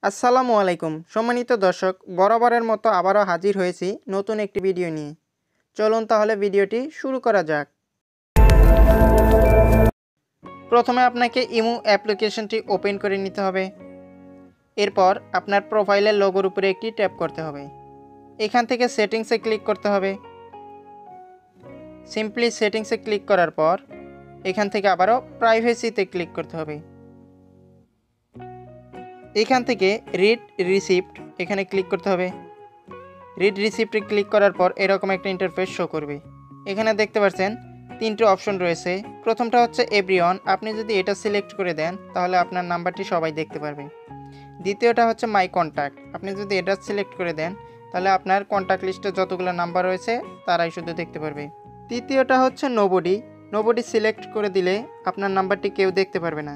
আসসালামু আলাইকুম সম্মানিত দর্শক, বরাবরের মতো আবারও হাজির হয়েছি নতুন একটি ভিডিও নিয়ে। চলুন তাহলে ভিডিওটি শুরু করা যাক। প্রথমে আপনাকে ইমো অ্যাপ্লিকেশনটি ওপেন করে নিতে হবে। এরপর আপনার প্রোফাইলের লোগোর উপরে একটি ট্যাপ করতে হবে। এখান থেকে সেটিংসে ক্লিক করতে হবে। সিম্পলি সেটিংসে ক্লিক করার পর এখান থেকে আবারও প্রাইভেসিতে ক্লিক করতে হবে। এখান থেকে রিড রিসিপ্ট এখানে ক্লিক করতে হবে। রিড রিসিপ্টে ক্লিক করার পর এরকম একটা ইন্টারফেস শো করবে। এখানে দেখতে পাচ্ছেন তিনটে অপশন রয়েছে। প্রথমটা হচ্ছে এভরিওয়ান, আপনি যদি এটা সিলেক্ট করে দেন তাহলে আপনার নাম্বারটি সবাই দেখতে পারবে। দ্বিতীয়টা হচ্ছে মাই কন্ট্যাক্ট, আপনি যদি এটা সিলেক্ট করে দেন তাহলে আপনার কন্ট্যাক্ট লিস্টে যতগুলো নাম্বার রয়েছে তারাই শুধু দেখতে পারবে। তৃতীয়টা হচ্ছে নোবডি সিলেক্ট করে দিলে আপনার নাম্বারটি কেউ দেখতে পারবে না।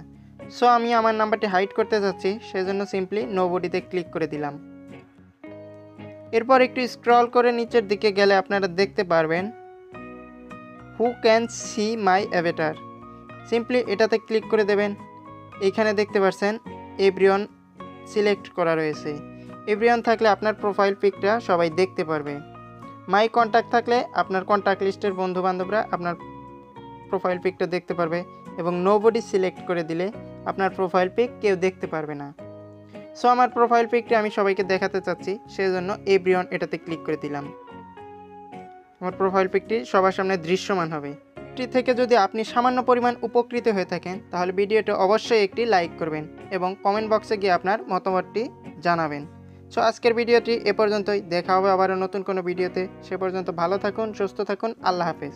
সো আমি আমার নাম্বারটি হাইড করতে যাচ্ছি, সেজন্য সিম্পলি নোবডিতে ক্লিক করে দিলাম। এরপর একটু স্ক্রল করে নিচের দিকে গেলে আপনারা দেখতে পারবেন who can see my Avatar, simply এটাতে ক্লিক করে দেবেন। এইখানে দেখতে পাচ্ছেন এভরিওয়ান সিলেক্ট করা রয়েছে। এভরিওয়ান থাকলে আপনার প্রোফাইল পিকটা সবাই দেখতে পারবে। মাই কন্ট্যাক্ট থাকলে আপনার কন্ট্যাক্ট লিস্টের বন্ধুবান্ধবরা আপনার প্রোফাইল পিকটা দেখতে পারবে, এবং নোবডি সিলেক্ট করে দিলে আপনার প্রোফাইল পিক কেউ দেখতে পারবে না। সো আমার প্রোফাইল পিকটি আমি সবাইকে দেখাতে চাচ্ছি, সেজন্য এভরিওয়ান এটাতে ক্লিক করে দিলাম। আমার প্রোফাইল পিকটি সবার সামনে দৃশ্যমান হবে। এটি থেকে যদি আপনি সামান্য পরিমাণ উপকৃত হয়ে থাকেন তাহলে ভিডিওটি অবশ্যই একটি লাইক করবেন এবং কমেন্ট বক্সে গিয়ে আপনার মতামতটি জানাবেন। সো আজকের ভিডিওটি এ পর্যন্তই, দেখা হবে আবারও নতুন কোনো ভিডিওতে। সে পর্যন্ত ভালো থাকুন, সুস্থ থাকুন, আল্লাহ হাফেজ।